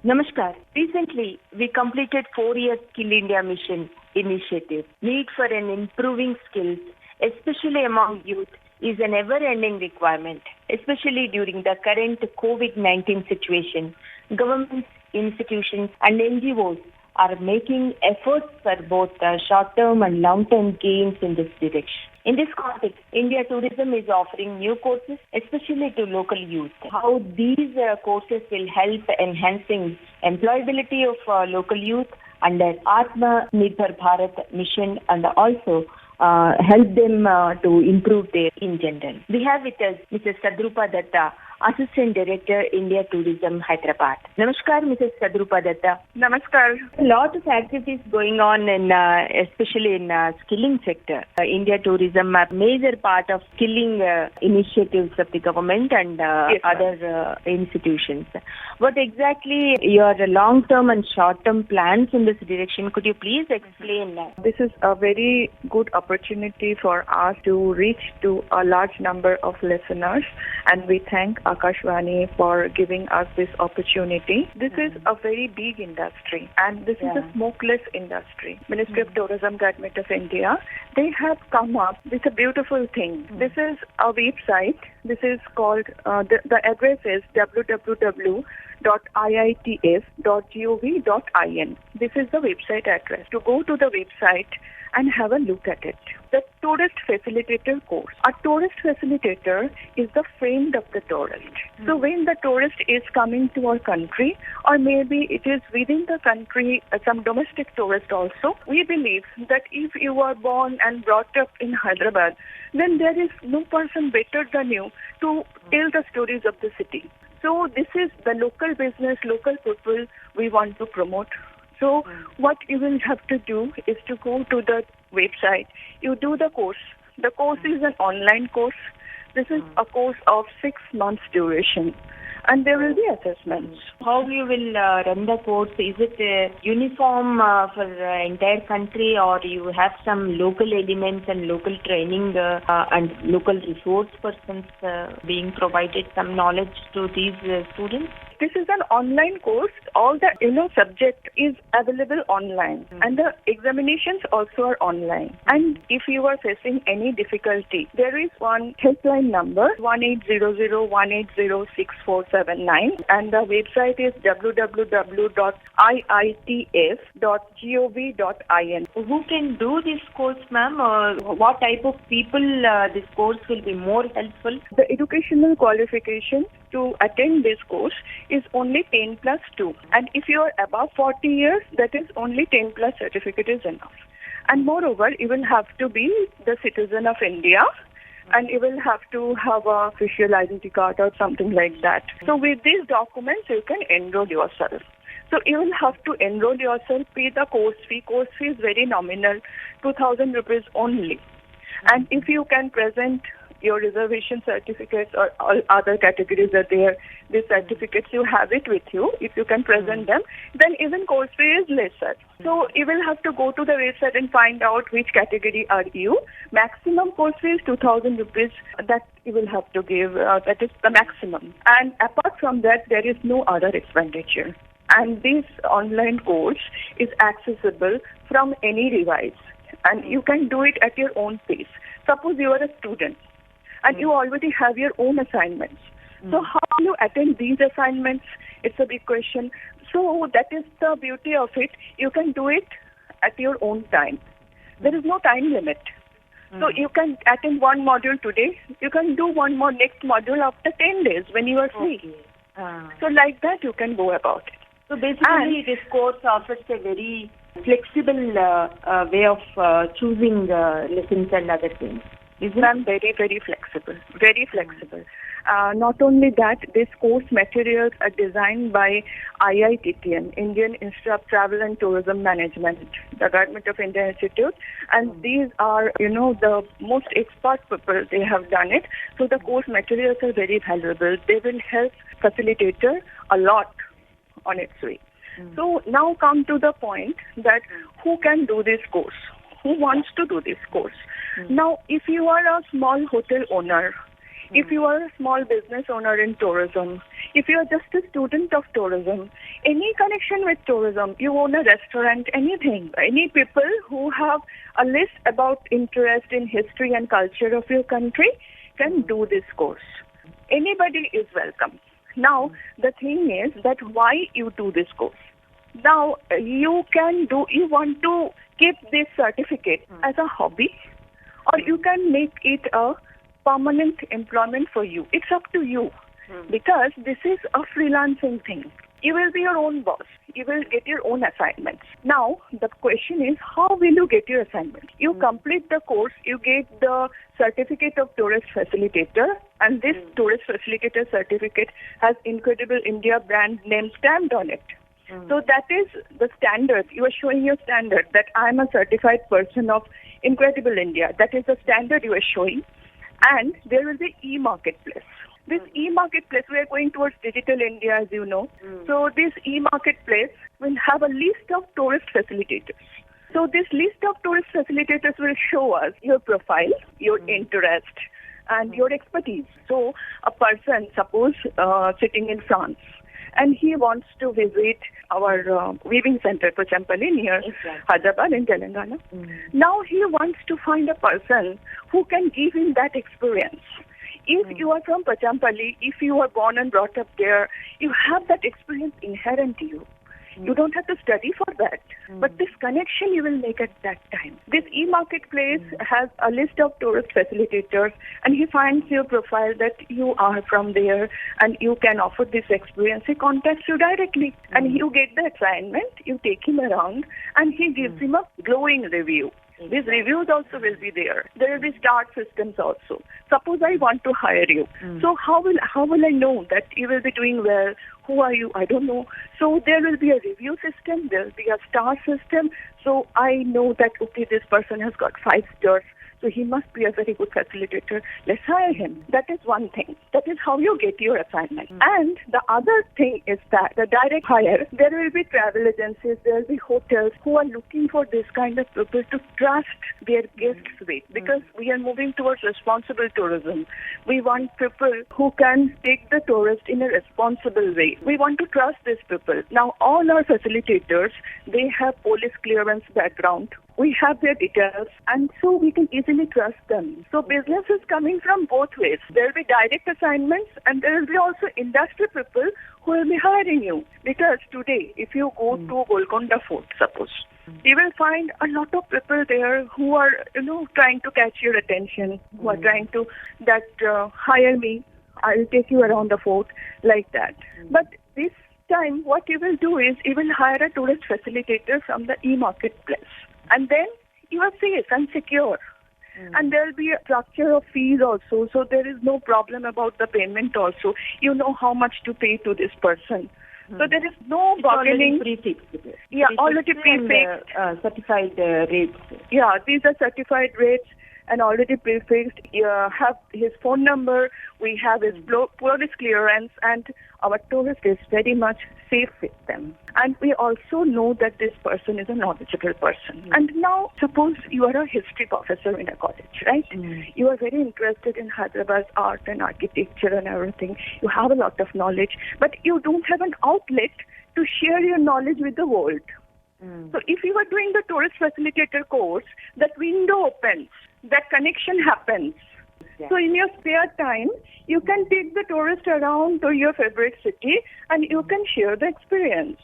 Namaskar. Recently, we completed 4 year Skill India Mission initiative. Need for an improving skills, especially among youth, is an ever-ending requirement, especially during the current COVID-19 situation. Governments, institutions, and NGOs are making efforts for both short-term and long-term gains in this direction. In this context, India Tourism is offering new courses, especially to local youth. How these courses will help enhancing employability of local youth under Atma Nirbhar Bharat mission, and also help them to improve their in general. We have with us Mrs. Sadrupa Datta, Assistant Director, India Tourism, Hyderabad. Namaskar, Mrs. Sadrupa Datta. Namaskar. A lot of activities going on in, especially in skilling sector. India Tourism, a major part of skilling initiatives of the government and Yes, other institutions. What exactly your long-term and short-term plans in this direction? Could you please explain? This is a very good opportunity for us to reach to a large number of listeners, and we thank Akashvani for giving us this opportunity. This is a very big industry, and this is a smokeless industry. Ministry of Tourism, Government of India, they have come up with a beautiful thing. This is a website. This is called, the address is www.iitf.gov.in. This is the website address. To go to the website and have a look at it. The Tourist Facilitator course. A tourist facilitator is the friend of the tourist. So when the tourist is coming to our country, or maybe it is within the country, some domestic tourist also, we believe that if you are born and brought up in Hyderabad, then there is no person better than you to tell the stories of the city. So this is the local business, local people we want to promote. So what you will have to do is to go to the website. You do the course. The course is an online course. This is a course of 6 months duration. And there will be assessments. How you will run the course? Is it uniform for entire country, or you have some local elements and local training and local resource persons being provided some knowledge to these students? This is an online course. All the subject is available online, and the examinations also are online. And if you are facing any difficulty, there is one helpline number 1800-180-6479, and the website is www.iitf.gov.in. Who can do this course, ma'am? What type of people this course will be more helpful? The educational qualification to attend this course is only 10 plus 2. And if you are above 40 years, that is only 10 plus certificate is enough. And moreover, you will have to be the citizen of India, and you will have to have a official identity card or something like that. So with these documents, you can enroll yourself. So you will have to enroll yourself, pay the course fee. Course fee is very nominal, 2,000 rupees only. And if you can present your reservation certificates or all other categories are there, these certificates, you have it with you. If you can present them, then even course fee is lesser. So you will have to go to the website and find out which category are you. Maximum course fee is 2,000 rupees that you will have to give. That is the maximum. And apart from that, there is no other expenditure. And this online course is accessible from any device. And you can do it at your own pace. Suppose you are a student and you already have your own assignments. So how do you attend these assignments? It's a big question. So that is the beauty of it. You can do it at your own time. There is no time limit. So you can attend one module today. You can do one more next module after 10 days when you are free. So like that you can go about it. So basically this course offers a very flexible way of choosing lessons and other things. I'm very, very flexible. Very flexible. Not only that, this course materials are designed by IITTM, Indian Institute of Travel and Tourism Management, the Government of India Institute, and these are, the most expert people, they have done it. So the course materials are very valuable. They will help facilitator a lot on its way. So now come to the point that who can do this course? Who wants to do this course? Now, if you are a small hotel owner, if you are a small business owner in tourism, if you are just a student of tourism, any connection with tourism, you own a restaurant, anything, any people who have a list about interest in history and culture of your country can do this course. Anybody is welcome. Now, the thing is that why you do this course. Now, you want to keep this certificate as a hobby, or you can make it a permanent employment for you. It's up to you, because this is a freelancing thing. You will be your own boss. You will get your own assignments. Now, the question is, how will you get your assignments? You complete the course, you get the certificate of tourist facilitator, and this tourist facilitator certificate has Incredible India brand name stamped on it. So that is the standard. You are showing your standard that I am a certified person of Incredible India. That is the standard you are showing. And there will be e-marketplace. This e-marketplace, we are going towards digital India, as you know. So this e-marketplace will have a list of tourist facilitators. So this list of tourist facilitators will show us your profile, your interest, and your expertise. So a person, suppose sitting in France, and he wants to visit our weaving center, Pochampally, near Hyderabad in Telangana. Now he wants to find a person who can give him that experience. If you are from Pochampally, if you are born and brought up there, you have that experience inherent to you. You don't have to study for that. But this connection you will make at that time. This e-marketplace has a list of tourist facilitators, and he finds your profile that you are from there and you can offer this experience. He contacts you directly, and you get the assignment, you take him around, and he gives him a glowing review. These reviews also will be there. There will be star systems also. Suppose I want to hire you. So how will I know that you will be doing well? Who are you? I don't know. So there will be a review system. There will be a star system. So I know that, okay, this person has got 5 stars. So he must be a very good facilitator. Let's hire him. That is one thing. That is how you get your assignment. And the other thing is that the direct hire, there will be travel agencies, there will be hotels who are looking for this kind of people to trust their guests with, because we are moving towards responsible tourism. We want people who can take the tourist in a responsible way. We want to trust these people. Now, all our facilitators, they have police clearance background. We have their details, and so we can easily trust them. So business is coming from both ways. There will be direct assignments, and there will be also industry people who will be hiring you. Because today, if you go to Golconda Fort, suppose, you will find a lot of people there who are, trying to catch your attention, who are trying to hire me, I'll take you around the fort, like that. But this time, what you will do is you will hire a tourist facilitator from the e-marketplace. And then you are safe and secure. And there will be a structure of fees also. So there is no problem about the payment also. You know how much to pay to this person. So there is no bargaining. Already prefixed. Yeah, already prefixed. Certified rates. Yeah, these are certified rates and already prefixed. You have his phone number. We have his police clearance, and our tourist is very much safe with them. And we also know that this person is a knowledgeable person. And now, suppose you are a history professor in a college, right? You are very interested in Hyderabad's art and architecture and everything. You have a lot of knowledge, but you don't have an outlet to share your knowledge with the world. So if you are doing the tourist facilitator course, that window opens, that connection happens. So in your spare time, you can take the tourist around to your favorite city and you can share the experience.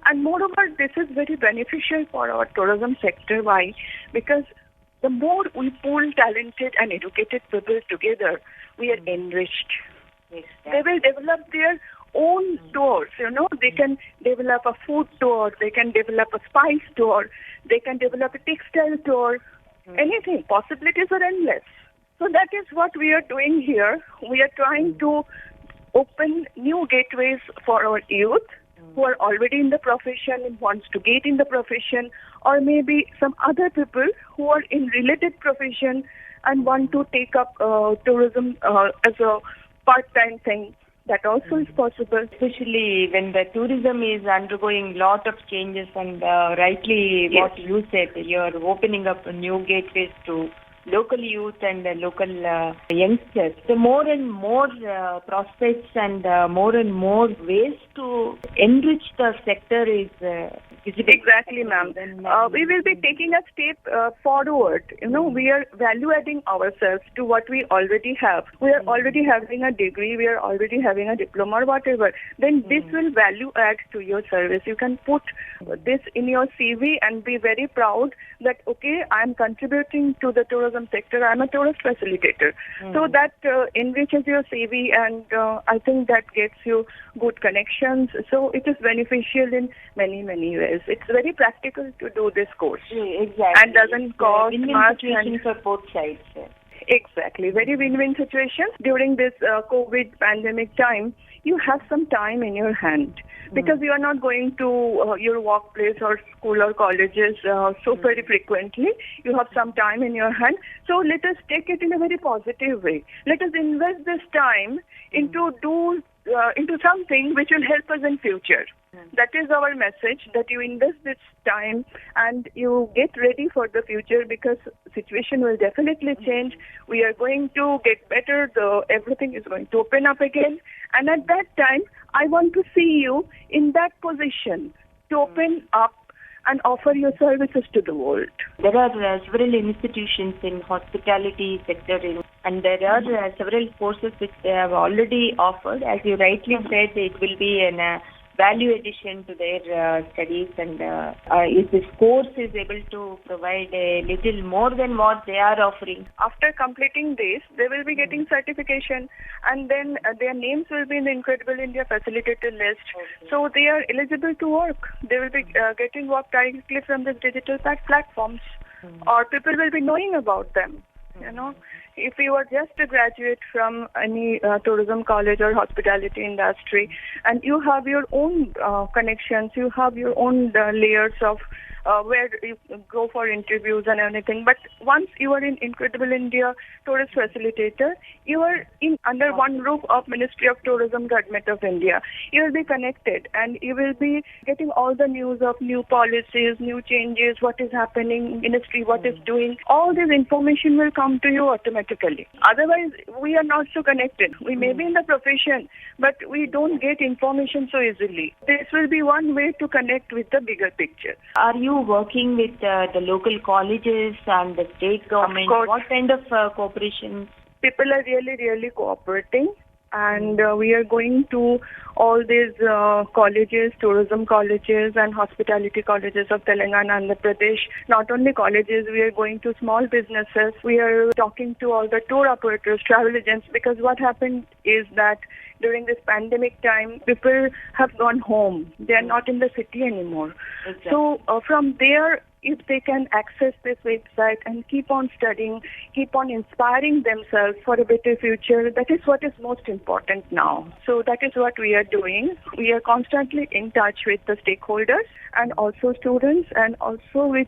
And moreover, this is very beneficial for our tourism sector. Why? Because the more we pull talented and educated people together, we are enriched. They will develop their own tours, they can develop a food tour, they can develop a spice tour, they can develop a textile tour, anything. Possibilities are endless. So that is what we are doing here. We are trying to open new gateways for our youth who are already in the profession and wants to get in the profession, or maybe some other people who are in related profession and want to take up tourism as a part-time thing. That also is possible. Especially when the tourism is undergoing lot of changes, and rightly what you said, you're opening up new gateways to local youth and local youngsters. So more and more prospects and more ways to enrich the sector is visible. Exactly, ma'am. We will be taking a step forward. We are value adding ourselves to what we already have. We are already having a degree, we are already having a diploma or whatever. Then this will value add to your service. You can put this in your CV and be very proud that, okay, I am contributing to the tourism sector. I am a tourist facilitator. So that enriches your CV, and I think that gets you good connections. So it is beneficial in many, many ways. It's very practical to do this course. Exactly. And doesn't cost much. Situation for both sides. Exactly. Very win-win situation. During this COVID pandemic time, you have some time in your hand because you are not going to your workplace or school or colleges so very frequently. You have some time in your hand. So let us take it in a very positive way. Let us invest this time into something which will help us in future. That is our message, that you invest this time and you get ready for the future, because situation will definitely change. We are going to get better. Everything is going to open up again. And at that time, I want to see you in that position to open up and offer your services to the world. There are several institutions in hospitality sector and there are several courses which they have already offered. As you rightly said, it will be an value addition to their studies, and if this course is able to provide a little more than what they are offering. After completing this, they will be getting certification, and then their names will be in the Incredible India Facilitator list. Okay. So they are eligible to work. They will be getting work directly from the digital platforms, or people will be knowing about them. If you are just a graduate from any tourism college or hospitality industry, and you have your own connections, you have your own layers of where you go for interviews and everything. But once you are in Incredible India Tourist Facilitator, you are under one roof of Ministry of Tourism, Government of India. You will be connected and you will be getting all the news of new policies, new changes, what is happening, ministry, what is doing. All this information will come to you automatically. Otherwise, we are not so connected. We may be in the profession, but we don't get information so easily. This will be one way to connect with the bigger picture. Are you working with the local colleges and the state government? Of course. What kind of cooperation? People are really, really cooperating, and we are going to all these colleges, tourism colleges and hospitality colleges of Telangana and Andhra Pradesh. Not only colleges, we are going to small businesses. We are talking to all the tour operators, travel agents, because what happened is that during this pandemic time, people have gone home. They are not in the city anymore. Exactly. So from there, if they can access this website and keep on studying, keep on inspiring themselves for a better future, that is what is most important now. So that is what we are doing. We are constantly in touch with the stakeholders and also students and also with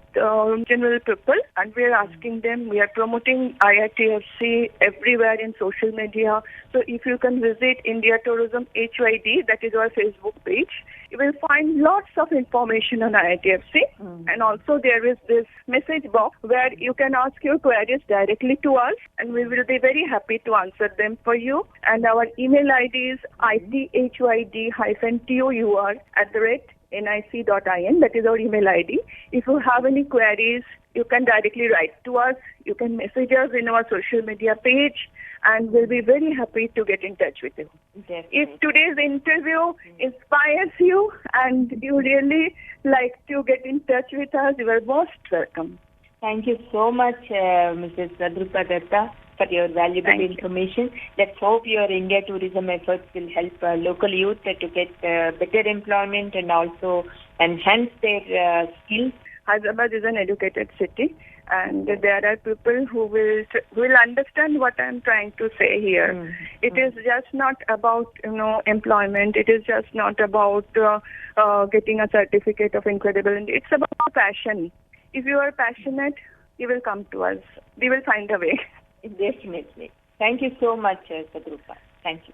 general people, and we are asking them, we are promoting IITFC everywhere in social media. So if you can visit India Tourism HYD, that is our Facebook page, you will find lots of information on IITFC. And also there is this message box where you can ask your queries directly to us, and we will be very happy to answer them for you. And our email ID is ithyd-tour@nic.in. That is our email ID. If you have any queries, you can directly write to us. You can message us in our social media page, and we'll be very happy to get in touch with you. Definitely. If today's interview inspires you and you really like to get in touch with us, you are most welcome. Thank you so much, Mrs. Sadrupa Datta, for your valuable information. Let's hope your India tourism efforts will help local youth to get better employment and also enhance their skills. Hyderabad is an educated city, and there are people who will understand what I'm trying to say here. It is just not about employment. It is just not about getting a certificate of Incredible India. It's about passion. If you are passionate, you will come to us. We will find a way. Definitely. Thank you so much, Sadrupa. Thank you.